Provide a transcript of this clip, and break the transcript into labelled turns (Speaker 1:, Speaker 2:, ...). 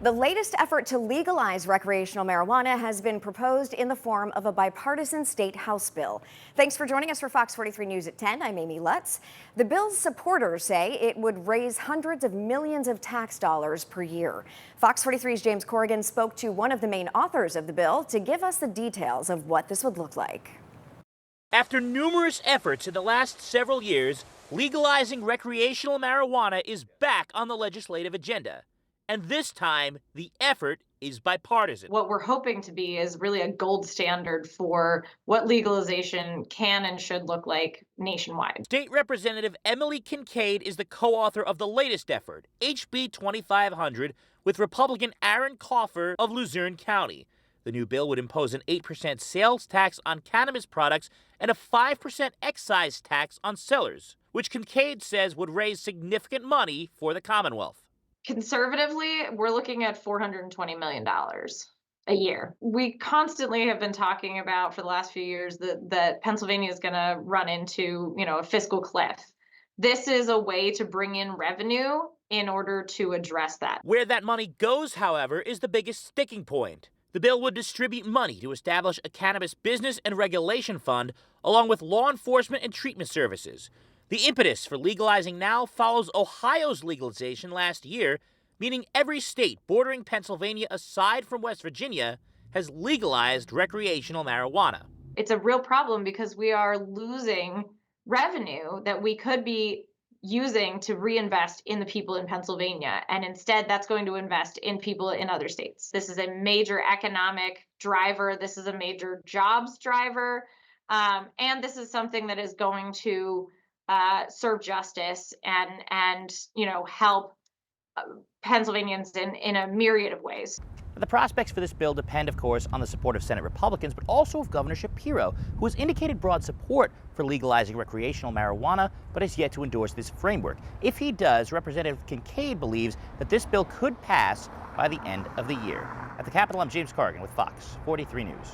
Speaker 1: The latest effort to legalize recreational marijuana has been proposed in the form of a bipartisan state House bill. Thanks for joining us for Fox 43 News at 10. I'm Amy Lutz. The bill's supporters say it would raise hundreds of millions of tax dollars per year. Fox 43's James Corrigan spoke to one of the main authors of the bill to give us the details of what this would look like.
Speaker 2: After numerous efforts in the last several years, legalizing recreational marijuana is back on the legislative agenda. And this time, the effort is bipartisan.
Speaker 3: What we're hoping to be is really a gold standard for what legalization can and should look like nationwide.
Speaker 2: State Representative Emily Kinkead is the co-author of the latest effort, HB 2500, with Republican Aaron Coffer of Luzerne County. The new bill would impose an 8% sales tax on cannabis products and a 5% excise tax on sellers, which Kinkead says would raise significant money for the Commonwealth.
Speaker 3: Conservatively, we're looking at $420 million a year. We constantly have been talking about for the last few years that Pennsylvania is going to run into, a fiscal cliff. This is a way to bring in revenue in order to address that.
Speaker 2: Where that money goes, however, is the biggest sticking point. The bill would distribute money to establish a cannabis business and regulation fund, along with law enforcement and treatment services. The impetus for legalizing now follows Ohio's legalization last year, meaning every state bordering Pennsylvania aside from West Virginia has legalized recreational marijuana.
Speaker 3: It's a real problem because we are losing revenue that we could be using to reinvest in the people in Pennsylvania. And instead, that's going to invest in people in other states. This is a major economic driver. This is a major jobs driver. And this is something that is going to serve justice and help Pennsylvanians in a myriad of ways.
Speaker 2: The prospects for this bill depend, of course, on the support of Senate Republicans, but also of Governor Shapiro, who has indicated broad support for legalizing recreational marijuana, but has yet to endorse this framework. If he does, Representative Kinkead believes that this bill could pass by the end of the year. At the Capitol, I'm James Corrigan with Fox 43 News.